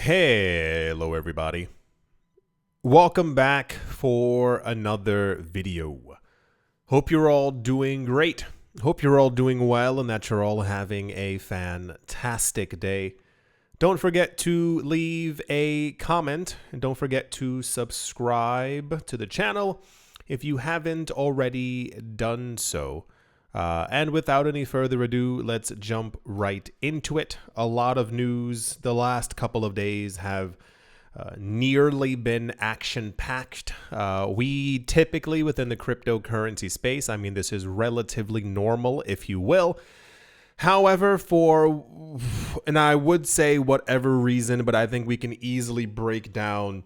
Hello everybody. Welcome back for another video. Hope you're all doing great. Hope you're all doing well and that you're all having a fantastic day. Don't forget to leave a comment and don't forget to subscribe to the channel if you haven't already done so. And without any further ado, let's jump right into it. A lot of news the last couple of days have nearly been action-packed. We typically, within the cryptocurrency space, I mean, this is relatively normal, if you will. However, and I would say whatever reason, but I think we can easily break down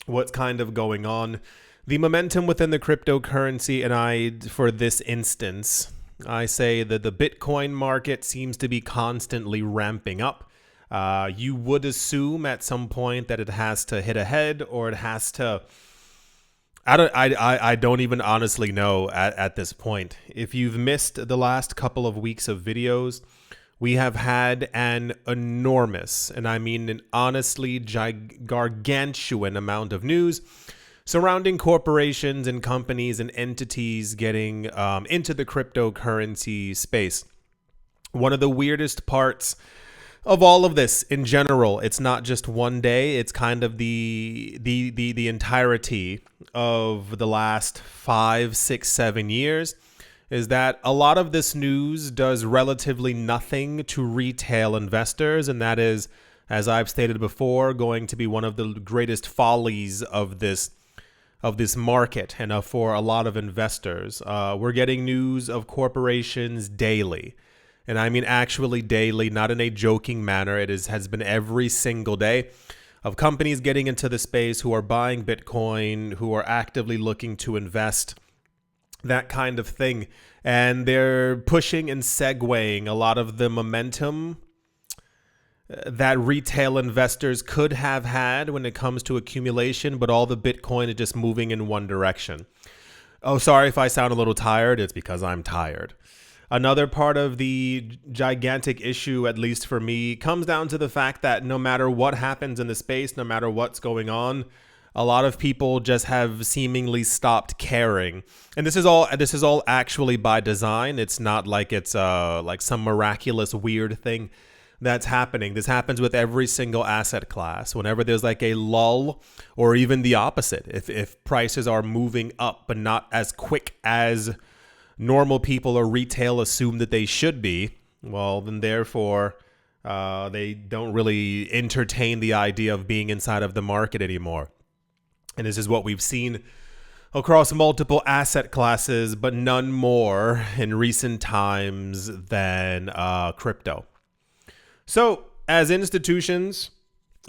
what's kind of going on. The momentum within the cryptocurrency, and for this instance, I say that the Bitcoin market seems to be constantly ramping up. You would assume at some point that it has to hit a head, or it has to. I don't even honestly know at this point. If you've missed the last couple of weeks of videos, we have had an enormous, and I mean an honestly gargantuan amount of news surrounding corporations and companies and entities getting into the cryptocurrency space. One of the weirdest parts of all of this in general, it's not just one day, it's kind of the entirety of the last 5, 6, 7 years, is that a lot of this news does relatively nothing to retail investors, and that is, as I've stated before, going to be one of the greatest follies of this market and for a lot of investors. We're getting news of corporations daily. And I mean actually daily, not in a joking manner. It has been every single day of companies getting into the space who are buying Bitcoin, who are actively looking to invest, that kind of thing. And they're pushing and segueing a lot of the momentum that retail investors could have had when it comes to accumulation, but all the Bitcoin is just moving in one direction. Oh, sorry if I sound a little tired. It's because I'm tired. Another part of the gigantic issue, at least for me, comes down to the fact that no matter what happens in the space, no matter what's going on, a lot of people just have seemingly stopped caring. And this is all actually by design. It's not like it's like some miraculous weird thing that's happening. This happens with every single asset class. Whenever there's like a lull, or even the opposite, if prices are moving up but not as quick as normal people or retail assume that they should be, well, then therefore they don't really entertain the idea of being inside of the market anymore. And this is what we've seen across multiple asset classes, but none more in recent times than crypto. So, as institutions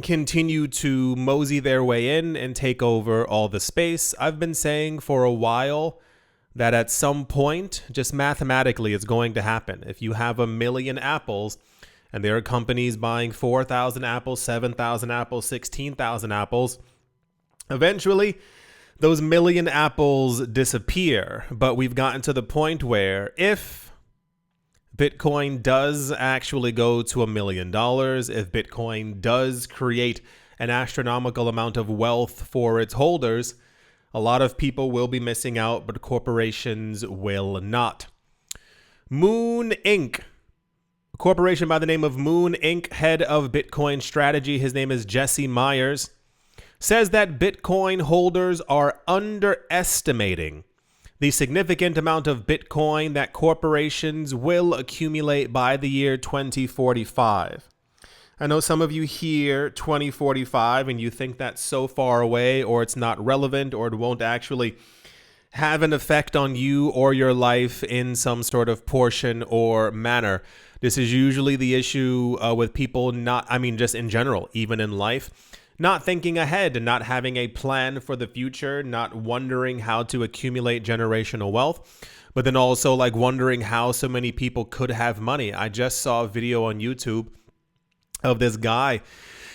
continue to mosey their way in and take over all the space, I've been saying for a while that at some point, just mathematically, it's going to happen. If you have 1 million apples and there are companies buying 4,000 apples, 7,000 apples, 16,000 apples, eventually those million apples disappear. But we've gotten to the point where if Bitcoin does actually go to $1 million, if Bitcoin does create an astronomical amount of wealth for its holders, a lot of people will be missing out, but corporations will not. Moon Inc., a corporation by the name of Moon Inc., head of Bitcoin strategy, his name is Jesse Myers, says that Bitcoin holders are underestimating the significant amount of Bitcoin that corporations will accumulate by the year 2045. I know some of you hear 2045 and you think that's so far away, or it's not relevant, or it won't actually have an effect on you or your life in some sort of portion or manner. This is usually the issue with people just in general, even in life, not thinking ahead and not having a plan for the future, not wondering how to accumulate generational wealth, but then also like wondering how so many people could have money. I just saw a video on YouTube of this guy.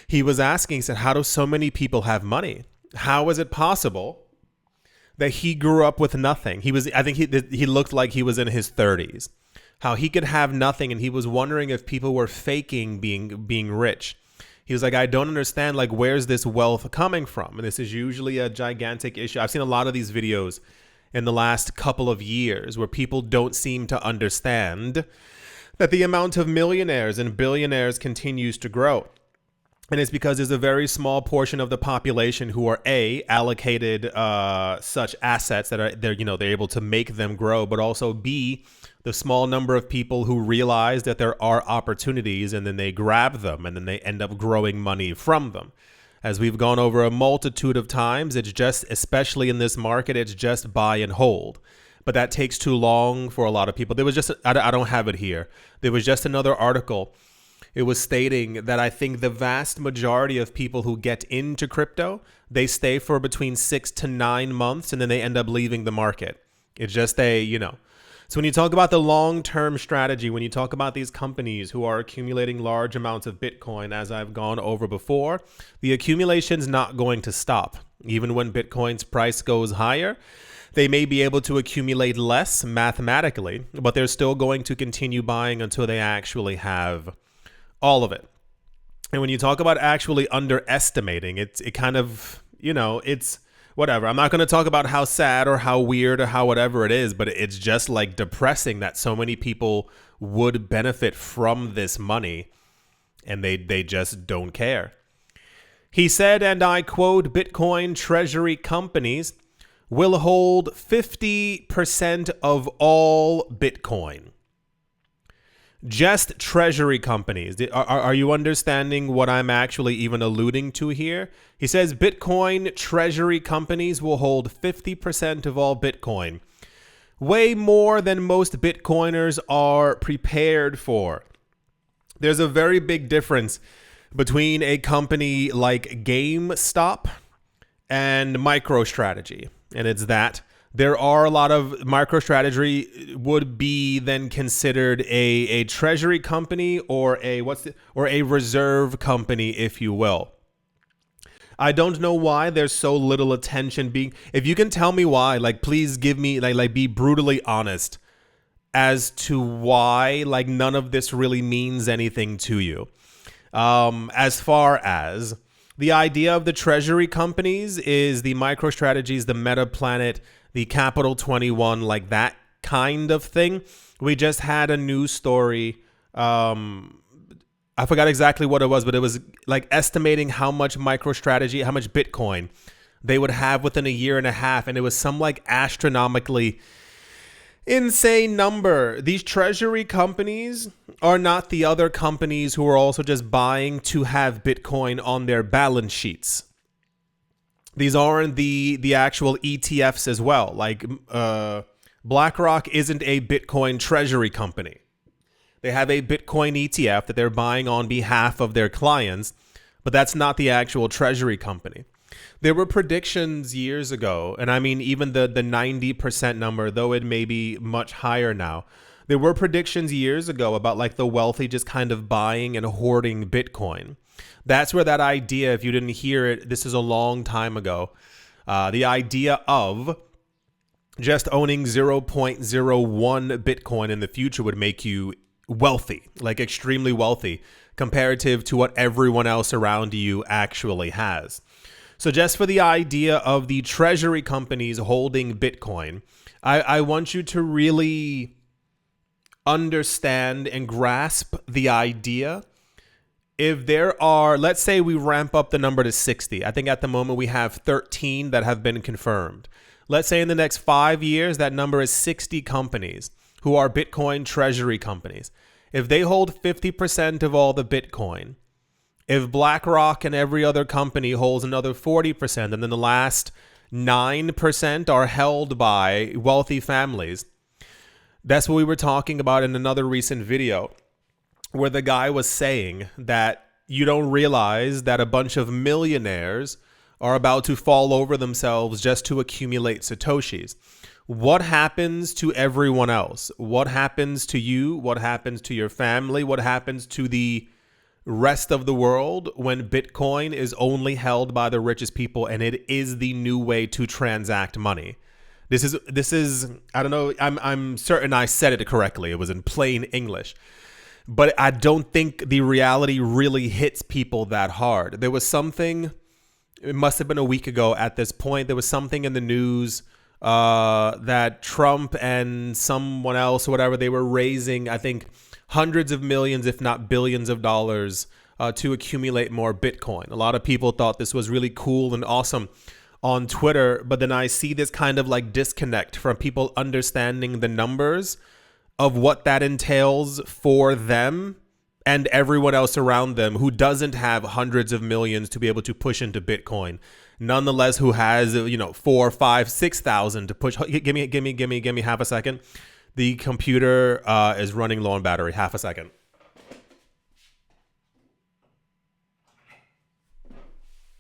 He was asking, said, how do so many people have money? How is it possible that he grew up with nothing? I think he looked like he was in his 30s. How he could have nothing, and he was wondering if people were faking being rich. He was like, I don't understand, like, where's this wealth coming from? And this is usually a gigantic issue. I've seen a lot of these videos in the last couple of years where people don't seem to understand that the amount of millionaires and billionaires continues to grow. And it's because there's a very small portion of the population who are allocated such assets that they're able to make them grow, but also B, the small number of people who realize that there are opportunities and then they grab them and then they end up growing money from them. As we've gone over a multitude of times, it's just, especially in this market, it's just buy and hold. But that takes too long for a lot of people. There was just, I don't have it here. There was just another article. It was stating that I think the vast majority of people who get into crypto, they stay for between 6 to 9 months and then they end up leaving the market. It's just So when you talk about the long-term strategy, when you talk about these companies who are accumulating large amounts of Bitcoin, as I've gone over before, the accumulation's not going to stop. Even when Bitcoin's price goes higher, they may be able to accumulate less mathematically, but they're still going to continue buying until they actually have all of it. And when you talk about actually underestimating, it kind of, it's whatever. I'm not going to talk about how sad or how weird or how whatever it is, but it's just like depressing that so many people would benefit from this money and they just don't care. He said, and I quote, Bitcoin Treasury companies will hold 50% of all Bitcoin. Just treasury companies. Are you understanding what I'm actually even alluding to here? He says Bitcoin treasury companies will hold 50% of all Bitcoin. Way more than most Bitcoiners are prepared for. There's a very big difference between a company like GameStop and MicroStrategy. And it's that there are a lot of MicroStrategy would be then considered a treasury company or a reserve company, if you will. I don't know why there's so little attention being. If you can tell me why, like, please give me like be brutally honest as to why like none of this really means anything to you. As far as the idea of the treasury companies is the MicroStrategies, the Meta Planet, the Capital 21, like that kind of thing. We just had a news story. I forgot exactly what it was, but it was like estimating how much MicroStrategy, how much Bitcoin they would have within a year and a half. And it was some like astronomically insane number. These treasury companies are not the other companies who are also just buying to have Bitcoin on their balance sheets. These aren't the actual ETFs as well. Like BlackRock isn't a Bitcoin treasury company. They have a Bitcoin ETF that they're buying on behalf of their clients, but that's not the actual treasury company. There were predictions years ago, and I mean even the 90% number, though it may be much higher now. There were predictions years ago about like the wealthy just kind of buying and hoarding Bitcoin. That's where that idea, if you didn't hear it, this is a long time ago, the idea of just owning 0.01 Bitcoin in the future would make you wealthy, like extremely wealthy, comparative to what everyone else around you actually has. So just for the idea of the treasury companies holding Bitcoin, I want you to really understand and grasp the idea. If there are, let's say we ramp up the number to 60. I think at the moment we have 13 that have been confirmed. Let's say in the next 5 years, that number is 60 companies who are Bitcoin treasury companies. If they hold 50% of all the Bitcoin, if BlackRock and every other company holds another 40%, and then the last 9% are held by wealthy families, that's what we were talking about in another recent video, where the guy was saying that you don't realize that a bunch of millionaires are about to fall over themselves just to accumulate Satoshis. What happens to everyone else? What happens to you? What happens to your family? What happens to the rest of the world when Bitcoin is only held by the richest people and it is the new way to transact money? This is I don't know, I'm certain I said it correctly. It was in plain English. but I don't think the reality really hits people that hard. There was something, it must have been a week ago at this point, there was something in the news that Trump and someone else or whatever, they were raising, I think, hundreds of millions, if not billions of dollars to accumulate more Bitcoin. A lot of people thought this was really cool and awesome on Twitter, but then I see this kind of like disconnect from people understanding the numbers of what that entails for them and everyone else around them who doesn't have hundreds of millions to be able to push into Bitcoin. Nonetheless, who has, 4, 5, 6,000 to push. Give me half a second. The computer is running low on battery. Half a second.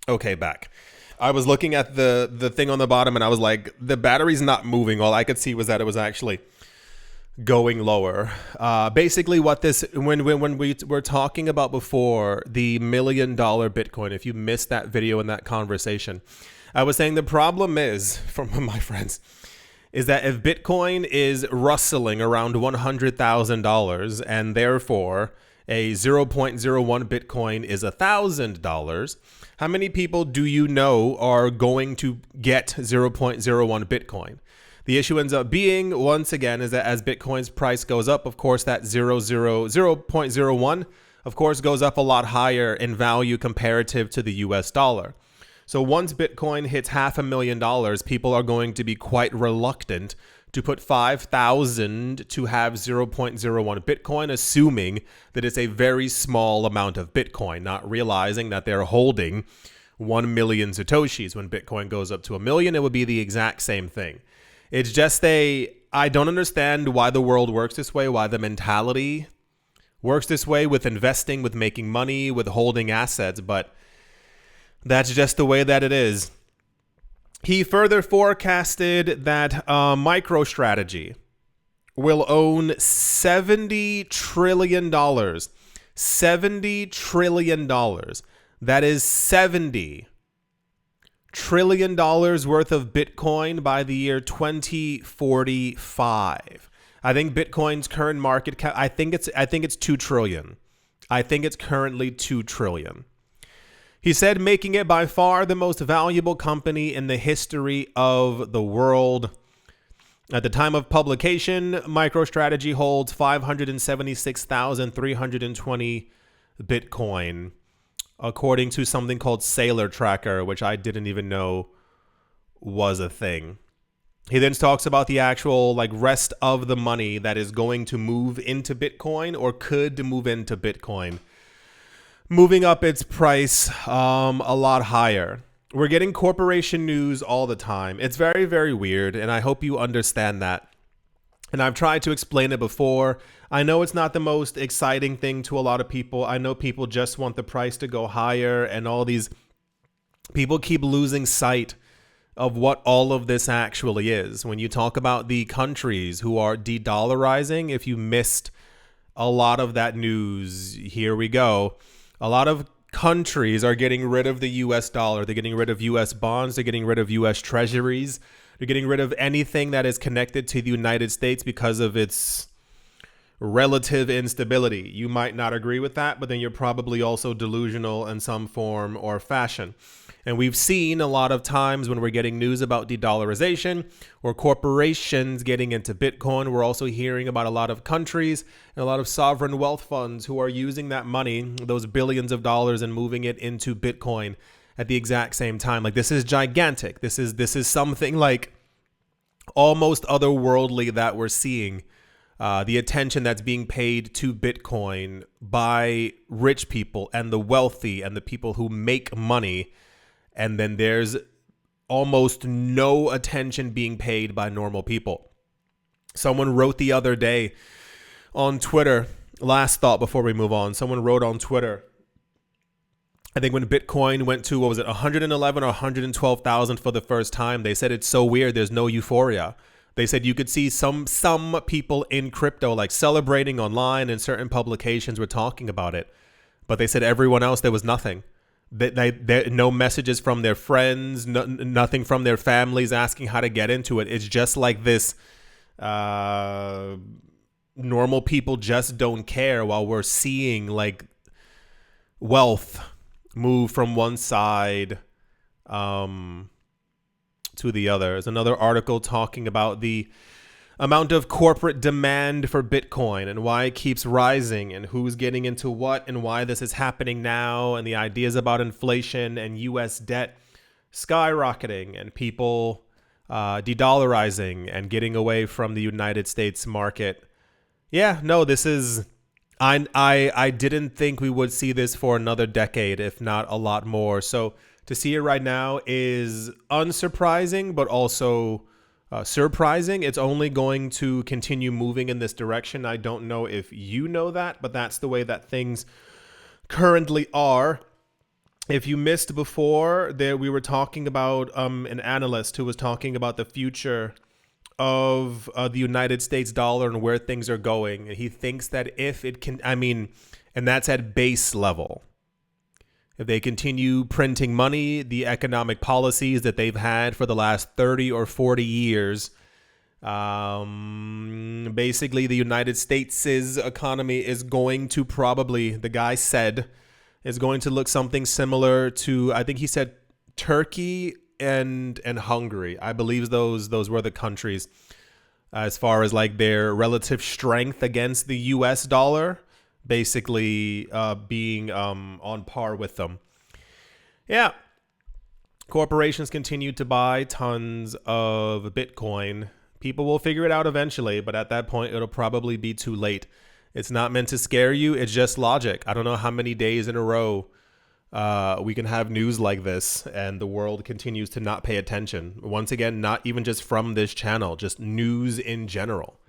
Okay, back. I was looking at the thing on the bottom and I was like, the battery's not moving. All I could see was that it was actually going lower. Basically what this, when we were talking about before, the $1 million Bitcoin, if you missed that video and that conversation, I was saying the problem is, from my friends, is that if Bitcoin is rustling around $100,000 and therefore a 0.01 Bitcoin is $1,000, how many people do you know are going to get 0.01 Bitcoin? The issue ends up being, once again, is that as Bitcoin's price goes up, of course, that 0.01, of course, goes up a lot higher in value comparative to the US dollar. So once Bitcoin hits $500,000, people are going to be quite reluctant to put 5,000 to have 0.01 Bitcoin, assuming that it's a very small amount of Bitcoin, not realizing that they're holding 1 million Satoshis. When Bitcoin goes up to 1 million, it would be the exact same thing. It's just I don't understand why the world works this way, why the mentality works this way with investing, with making money, with holding assets, but that's just the way that it is. He further forecasted that MicroStrategy will own $70 trillion. $70 trillion. That is $70 trillion worth of Bitcoin by the year 2045. I think Bitcoin's current market cap, I think it's 2 trillion. I think it's currently 2 trillion. He said, making it by far the most valuable company in the history of the world. At the time of publication, MicroStrategy holds 576,320 Bitcoin, according to something called Sailor Tracker, which I didn't even know was a thing. He then talks about the actual rest of the money that is going to move into Bitcoin or could move into Bitcoin, moving up its price a lot higher. We're getting corporation news all the time. It's very, very weird, and I hope you understand that. And I've tried to explain it before. I know it's not the most exciting thing to a lot of people. I know people just want the price to go higher, and all these people keep losing sight of what all of this actually is. When you talk about the countries who are de-dollarizing, if you missed a lot of that news, here we go. A lot of countries are getting rid of the US dollar. They're getting rid of US bonds. They're getting rid of US treasuries. They're getting rid of anything that is connected to the United States because of its relative instability. You might not agree with that, but then you're probably also delusional in some form or fashion. And we've seen a lot of times when we're getting news about de-dollarization or corporations getting into Bitcoin, we're also hearing about a lot of countries and a lot of sovereign wealth funds who are using that money, those billions of dollars, and moving it into Bitcoin at the exact same time. This is gigantic. This is something almost otherworldly that we're seeing. The attention that's being paid to Bitcoin by rich people and the wealthy and the people who make money. And then there's almost no attention being paid by normal people. Someone wrote the other day on Twitter, last thought before we move on, someone wrote on Twitter, I think when Bitcoin went to, 111 or 112,000 for the first time, they said it's so weird, there's no euphoria. They said you could see some people in crypto celebrating online, and certain publications were talking about it. But they said everyone else, there was nothing. They no messages from their friends, nothing from their families asking how to get into it. It's just this normal people just don't care, while we're seeing like wealth move from one side to the other. There's another article talking about the amount of corporate demand for Bitcoin and why it keeps rising and who's getting into what and why this is happening now, and the ideas about inflation and US debt skyrocketing and people de-dollarizing and getting away from the United States market. Yeah, no, this is... I didn't think we would see this for another decade, if not a lot more. So to see it right now is unsurprising, but also surprising. It's only going to continue moving in this direction. I don't know if you know that, but that's the way that things currently are. If you missed before, we were talking about an analyst who was talking about the future of the United States dollar and where things are going. And he thinks that if it can, and that's at base level. If they continue printing money, the economic policies that they've had for the last 30 or 40 years, basically the United States' economy is going to probably, the guy said, is going to look something similar to, I think he said Turkey and Hungary. I believe those were the countries as far as like their relative strength against the US dollar, basically being on par with them. Yeah. Corporations continue to buy tons of Bitcoin. People will figure it out eventually, but at that point, it'll probably be too late. It's not meant to scare you. It's just logic. I don't know how many days in a row we can have news like this and the world continues to not pay attention. Once again, not even just from this channel, just news in general.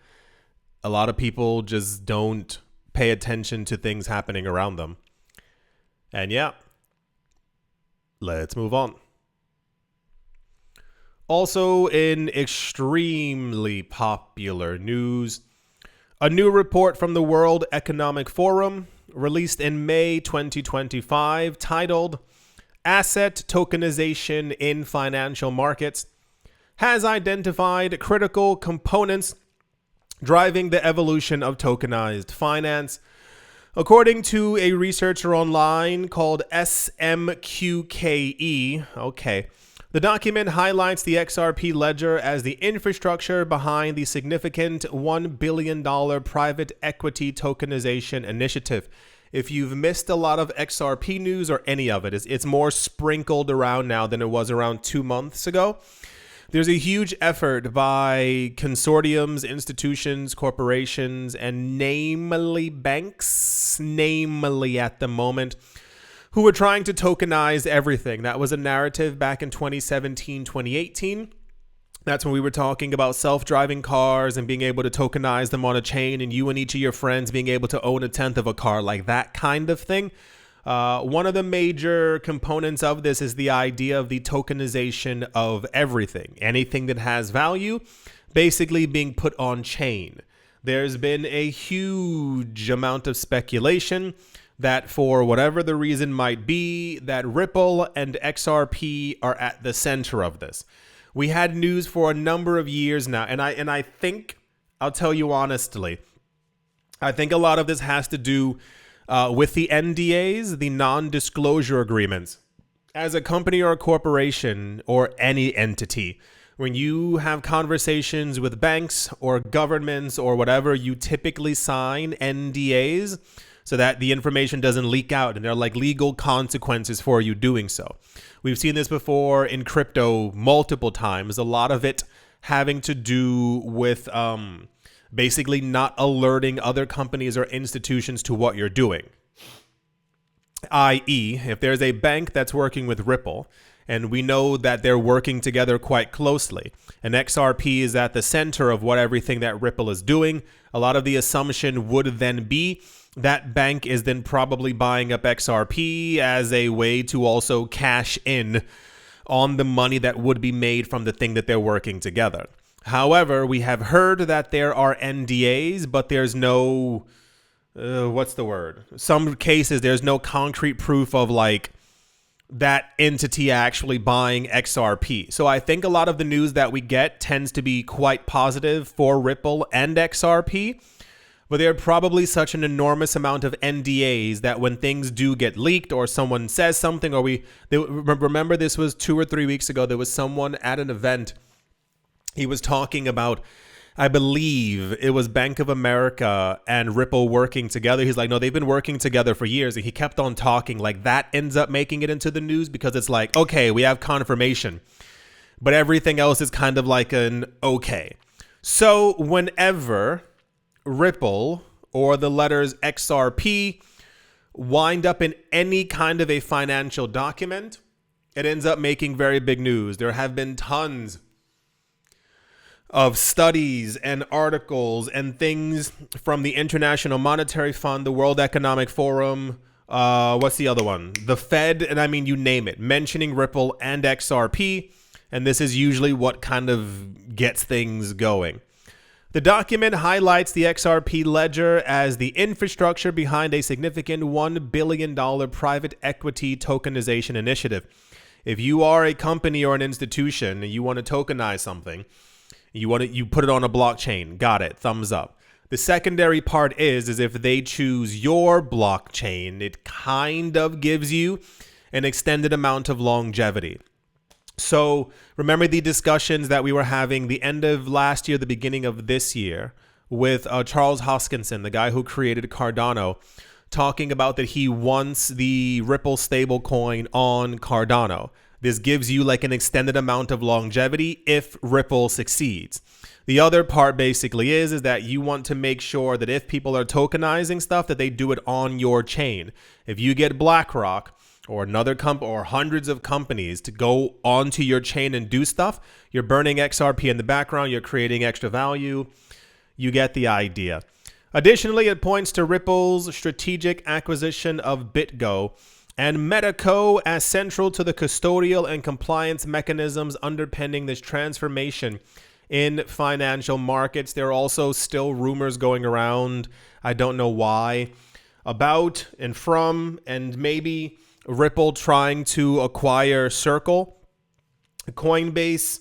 A lot of people just don't pay attention to things happening around them. And yeah, let's move on. Also in extremely popular news, a new report from the World Economic Forum released in May 2025 titled Asset Tokenization in Financial Markets has identified critical components driving the evolution of tokenized finance. According to a researcher online called SMQKE, the document highlights the XRP ledger as the infrastructure behind the significant $1 billion private equity tokenization initiative. If you've missed a lot of XRP news or any of it, it's more sprinkled around now than it was around 2 months ago. There's a huge effort by consortiums, institutions, corporations, and namely banks, at the moment, who were trying to tokenize everything. That was a narrative back in 2017, 2018. That's when we were talking about self-driving cars and being able to tokenize them on a chain, and you and each of your friends being able to own a tenth of a car, like that kind of thing. One of the major components of this is the idea of the tokenization of everything. Anything that has value basically being put on chain. There's been a huge amount of speculation that for whatever the reason might be, that Ripple and XRP are at the center of this. We had news for a number of years now, and I think, I'll tell you honestly, I think a lot of this has to do with the NDAs, the non-disclosure agreements. As a company or a corporation or any entity, when you have conversations with banks or governments or whatever, you typically sign NDAs so that the information doesn't leak out, and there are like legal consequences for you doing so. We've seen this before in crypto multiple times, a lot of it having to do with basically not alerting other companies or institutions to what you're doing. i.e., if there's a bank that's working with Ripple, and we know that they're working together quite closely, and XRP is at the center of what everything that Ripple is doing, a lot of the assumption would then be that bank is then probably buying up XRP as a way to also cash in on the money that would be made from the thing that they're working together. However, we have heard that there are NDAs, but there's no, what's the word? Some cases, there's no concrete proof of like that entity actually buying XRP. So I think a lot of the news that we get tends to be quite positive for Ripple and XRP. but there are probably such an enormous amount of NDAs that when things do get leaked or someone says something, or remember this was 2 or 3 weeks ago, there was someone at an event, he was talking about, I believe it was Bank of America and Ripple working together. He's like, no, they've been working together for years. And he kept on talking like that ends up making it into the news because it's like, okay, we have confirmation, but everything else is kind of like an okay. So whenever Ripple or the letters XRP wind up in any kind of a financial document, it ends up making very big news. There have been tons of studies and articles and things from the International Monetary Fund, the World Economic Forum, what's the other one? The Fed, and I mean, you name it, mentioning Ripple and XRP. And this is usually what kind of gets things going. The document highlights the XRP ledger as the infrastructure behind a significant $1 billion private equity tokenization initiative. If you are a company or an institution and you want to tokenize something, you put it on a blockchain. Got it. Thumbs up. The secondary part is if they choose your blockchain, it kind of gives you an extended amount of longevity. So remember the discussions that we were having the end of last year, the beginning of this year with Charles Hoskinson, the guy who created Cardano, talking about that he wants the Ripple stablecoin on Cardano. This gives you like an extended amount of longevity if Ripple succeeds. The other part basically is that you want to make sure that if people are tokenizing stuff, that they do it on your chain. If you get BlackRock or another or hundreds of companies to go onto your chain and do stuff, you're burning XRP in the background, you're creating extra value. You get the idea. Additionally, it points to Ripple's strategic acquisition of BitGo and MAKEOVER as central to the custodial and compliance mechanisms underpinning this transformation in financial markets. There are also still rumors going around, I don't know why, about and from and maybe Ripple trying to acquire Circle. Coinbase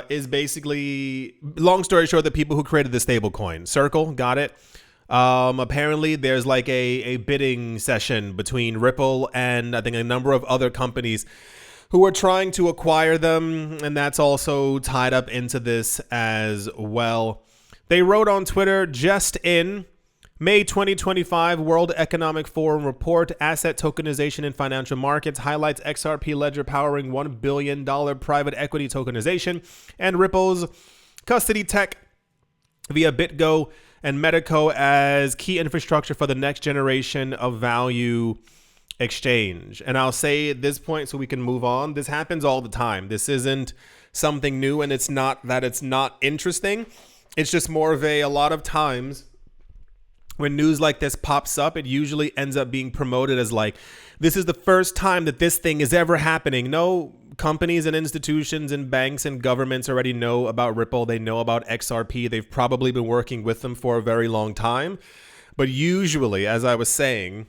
is basically, long story short, the people who created the stablecoin. Circle, got it. Apparently there's like a bidding session between Ripple and I think a number of other companies who are trying to acquire them, and that's also tied up into this as well. They wrote on Twitter, just in May 2025 World Economic Forum report, asset tokenization in financial markets highlights XRP ledger powering $1 billion private equity tokenization and Ripple's custody tech via BitGo and MAKEOVER as key infrastructure for the next generation of value exchange. And I'll say at this point so we can move on, this happens all the time. This isn't something new, and it's not that it's not interesting. It's just more of a lot of times when news like this pops up, it usually ends up being promoted as like, this is the first time that this thing is ever happening. No, companies and institutions and banks and governments already know about Ripple. They know about XRP. They've probably been working with them for a very long time. But usually, as I was saying,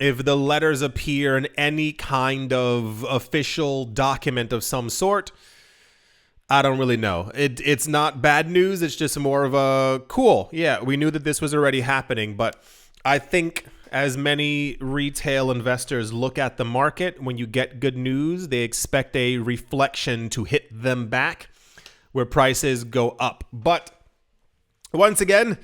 if the letters appear in any kind of official document of some sort, I don't really know. It's not bad news. It's just more of a cool. Yeah, we knew that this was already happening. But I think as many retail investors look at the market, when you get good news, they expect a reflection to hit them back where prices go up. But once again,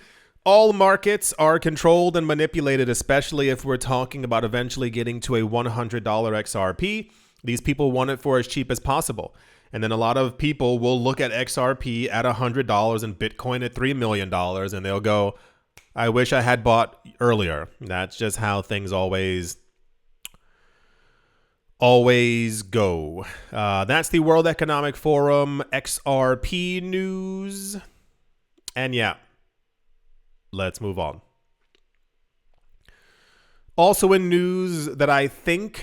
all markets are controlled and manipulated, especially if we're talking about eventually getting to a $100 XRP. These people want it for as cheap as possible. And then a lot of people will look at XRP at $100 and Bitcoin at $3 million, and they'll go, I wish I had bought earlier. That's just how things always go. That's the World Economic Forum XRP news. And yeah, let's move on. Also in news that I think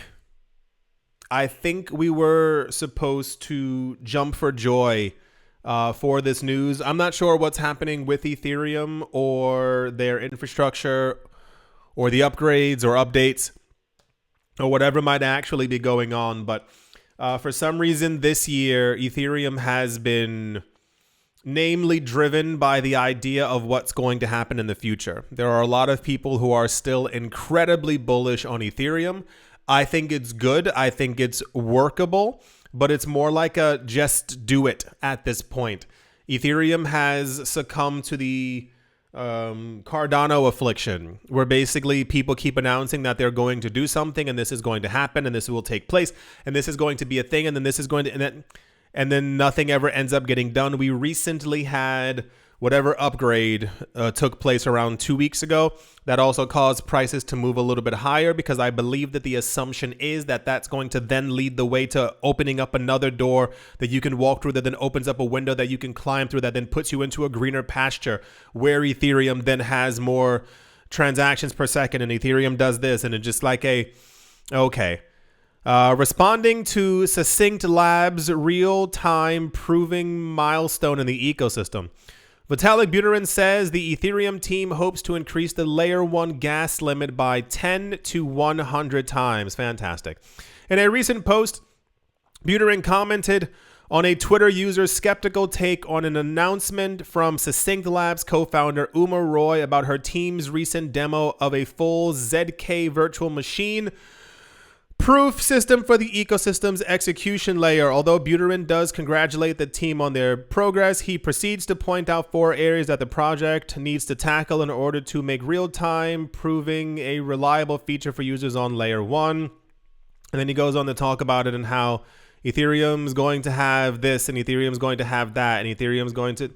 we were supposed to jump for joy for this news. I'm not sure what's happening with Ethereum or their infrastructure or the upgrades or updates or whatever might actually be going on. But for some reason this year, Ethereum has been namely driven by the idea of what's going to happen in the future. There are a lot of people who are still incredibly bullish on Ethereum. I think it's good. I think it's workable, but it's more like a just do it at this point. Ethereum has succumbed to the Cardano affliction, where basically people keep announcing that they're going to do something and this is going to happen and this will take place and this is going to be a thing and then this is going to, and then nothing ever ends up getting done. We recently had whatever upgrade took place around 2 weeks ago that also caused prices to move a little bit higher, because I believe that the assumption is that that's going to then lead the way to opening up another door that you can walk through, that then opens up a window that you can climb through, that then puts you into a greener pasture where Ethereum then has more transactions per second and Ethereum does this, and it's just like okay. Responding to Succinct Labs' real-time proving milestone in the ecosystem, Vitalik Buterin says the Ethereum team hopes to increase the layer 1 gas limit by 10 to 100 times. Fantastic. In a recent post, Buterin commented on a Twitter user's skeptical take on an announcement from Succinct Labs co-founder Uma Roy about her team's recent demo of a full ZK virtual machine proof system for the ecosystem's execution layer. Although Buterin does congratulate the team on their progress, he proceeds to point out 4 areas that the project needs to tackle in order to make real-time proving a reliable feature for users on layer 1. And then he goes on to talk about it and how Ethereum's going to have this and Ethereum's going to have that and Ethereum's going to...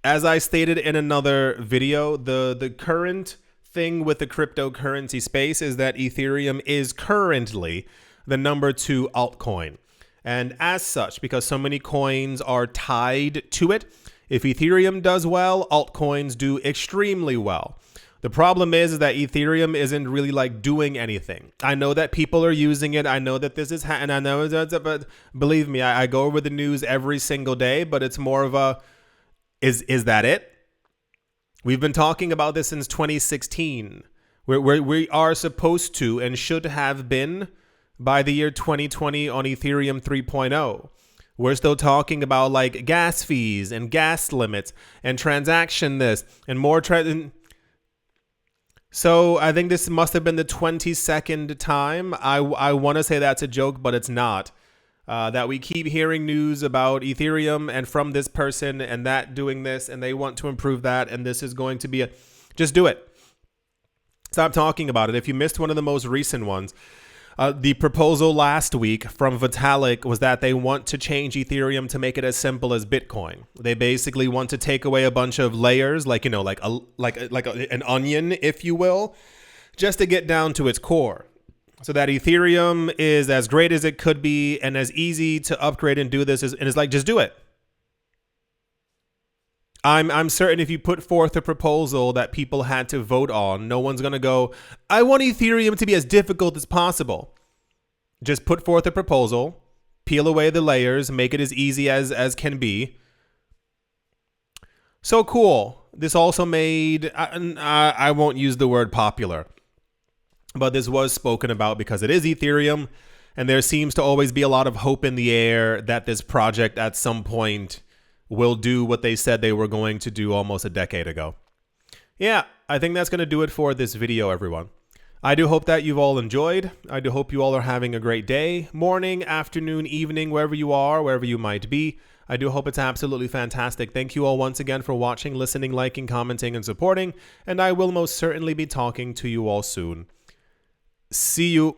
As I stated in another video, the current thing with the cryptocurrency space is that Ethereum is currently the number 2 altcoin. And as such, because so many coins are tied to it, if Ethereum does well, altcoins do extremely well. The problem is that Ethereum isn't really like doing anything. I know that people are using it. I know that this is, and I know that, but believe me, I go over the news every single day, but it's more of a, is that it? We've been talking about this since 2016, where we are supposed to and should have been by the year 2020 on Ethereum 3.0. We're still talking about like gas fees and gas limits and transaction this and more. So I think this must have been the 22nd time. I want to say that's a joke, but it's not. That we keep hearing news about Ethereum and from this person and that doing this and they want to improve that and this is going to be a... Just do it. Stop talking about it. If you missed one of the most recent ones, the proposal last week from Vitalik was that they want to change Ethereum to make it as simple as Bitcoin. They basically want to take away a bunch of layers, like, you know, like an onion, if you will, just to get down to its core. So that Ethereum is as great as it could be and as easy to upgrade and do this and it's like, just do it. I'm certain if you put forth a proposal that people had to vote on, no one's going to go, I want Ethereum to be as difficult as possible. Just put forth a proposal, peel away the layers, make it as easy as can be. So cool. This also made, I won't use the word popular, but this was spoken about because it is Ethereum, and there seems to always be a lot of hope in the air that this project at some point will do what they said they were going to do almost a decade ago. Yeah, I think that's going to do it for this video, everyone. I do hope that you've all enjoyed. I do hope you all are having a great day, morning, afternoon, evening, wherever you are, wherever you might be. I do hope it's absolutely fantastic. Thank you all once again for watching, listening, liking, commenting, and supporting, and I will most certainly be talking to you all soon. See you.